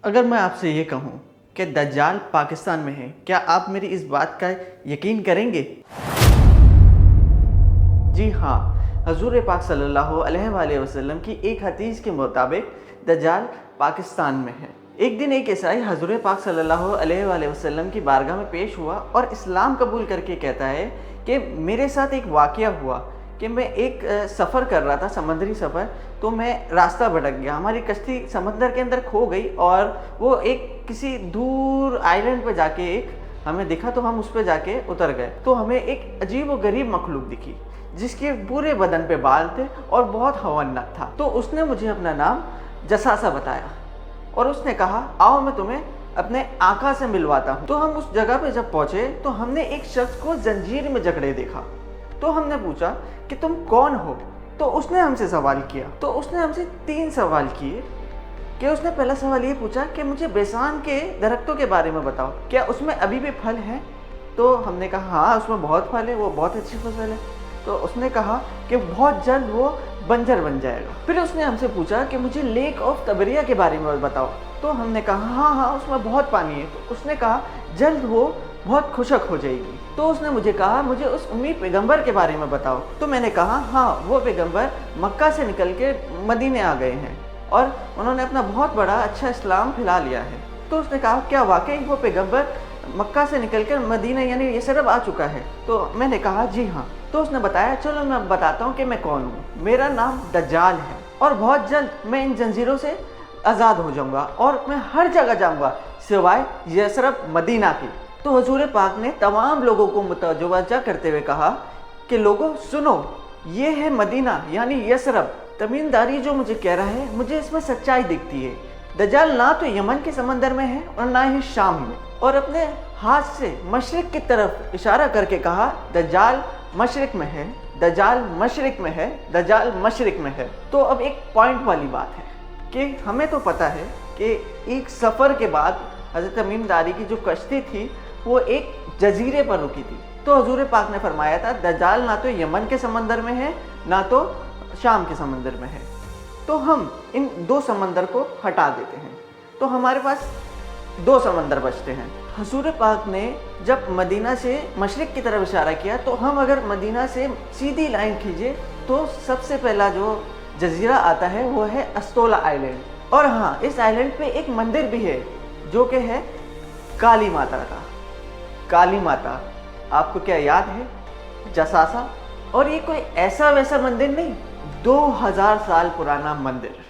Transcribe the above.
اگر میں آپ سے یہ کہوں کہ دجال پاکستان میں ہے، کیا آپ میری اس بات کا یقین کریں گے؟ جی ہاں، حضور پاک صلی اللہ علیہ وآلہ وسلم کی ایک حدیث کے مطابق دجال پاکستان میں ہے۔ ایک دن ایک عیسائی حضور پاک صلی اللہ علیہ وآلہ وسلم کی بارگاہ میں پیش ہوا اور اسلام قبول کر کے کہتا ہے کہ میرے ساتھ ایک واقعہ ہوا کہ میں ایک سفر کر رہا تھا، سمندری سفر، تو میں راستہ بھٹک گیا، ہماری کشتی سمندر کے اندر کھو گئی اور وہ ایک کسی دور آئلینڈ پہ جا کے ہمیں دکھا تو ہم اس پہ جا کے اتر گئے، تو ہمیں ایک عجیب و غریب مخلوق دکھی جس کے پورے بدن پہ بال تھے اور بہت ہونک تھا۔ تو اس نے مجھے اپنا نام جساسہ بتایا اور اس نے کہا آؤ میں تمہیں اپنے آقا سے ملواتا ہوں۔ تو ہم اس جگہ پہ جب پہنچے تو ہم نے ایک شخص کو زنجیر میں جکڑے دیکھا، تو ہم نے پوچھا کہ تم کون ہو؟ تو اس نے ہم سے سوال کیا، تو اس نے ہم سے 3 سوال کیے کہ اس نے پہلا سوال یہ پوچھا کہ مجھے بیسان کے درختوں کے بارے میں بتاؤ، کیا اس میں ابھی بھی پھل ہیں؟ تو ہم نے کہا ہاں اس میں بہت پھل ہے، وہ بہت اچھی فصل ہے۔ تو اس نے کہا کہ بہت جلد وہ بنجر بن جائے گا۔ پھر اس نے ہم سے پوچھا کہ مجھے لیک آف تبریہ کے بارے میں بتاؤ، تو ہم نے کہا ہاں اس میں بہت پانی ہے۔ تو اس نے کہا جلد وہ بہت خشک ہو جائے گی۔ تو اس نے مجھے کہا مجھے اس امی پیغمبر کے بارے میں بتاؤ، تو میں نے کہا ہاں وہ پیغمبر مکہ سے نکل کے مدینے آ گئے ہیں اور انہوں نے اپنا بہت بڑا اچھا اسلام پھیلا لیا ہے۔ تو اس نے کہا کیا واقعی وہ پیغمبر مکہ سے نکل کر مدینہ یعنی یثرب آ چکا ہے؟ تو میں نے کہا جی ہاں۔ تو اس نے بتایا چلو میں بتاتا ہوں کہ میں کون ہوں، میرا نام دجال ہے اور بہت جلد میں ان زنجیروں سے آزاد ہو جاؤں گا اور میں ہر جگہ جاؤں گا سوائے یثرب مدینہ کی۔ تو حضور پاک نے تمام لوگوں کو متوجہ کرتے ہوئے کہا کہ لوگوں سنو، یہ ہے مدینہ یعنی یثرب۔ تمیم داری جو مجھے کہہ رہا ہے مجھے اس میں سچائی دکھتی ہے۔ دجال نہ تو یمن کے سمندر میں ہے اور نہ ہی شام میں، اور اپنے ہاتھ سے مشرق کی طرف اشارہ کر کے کہا دجال مشرق میں ہے، دجال مشرق میں ہے، دجال مشرق میں ہے۔ تو اب ایک پوائنٹ والی بات ہے کہ ہمیں تو پتہ ہے کہ ایک سفر کے بعد حضرت تمیم داری کی جو کشتی تھی وہ ایک جزیرے پر رکی تھی، تو حضور پاک نے فرمایا تھا دجال نہ تو یمن کے سمندر میں ہے نہ تو شام کے سمندر میں ہے، تو ہم ان 2 سمندر کو ہٹا دیتے ہیں تو ہمارے پاس 2 سمندر بچتے ہیں۔ حضور پاک نے جب مدینہ سے مشرق کی طرف اشارہ کیا تو ہم اگر مدینہ سے سیدھی لائن کھینچے تو سب سے پہلا جو جزیرہ آتا ہے وہ ہے استولا آئلینڈ، اور ہاں اس آئلینڈ پہ ایک مندر بھی ہے جو کہ ہے کالی ماتا کا۔ کالی ماتا آپ کو کیا یاد ہے؟ جساسہ، اور یہ کوئی ایسا ویسا مندر نہیں، 2000 سال پرانا مندر۔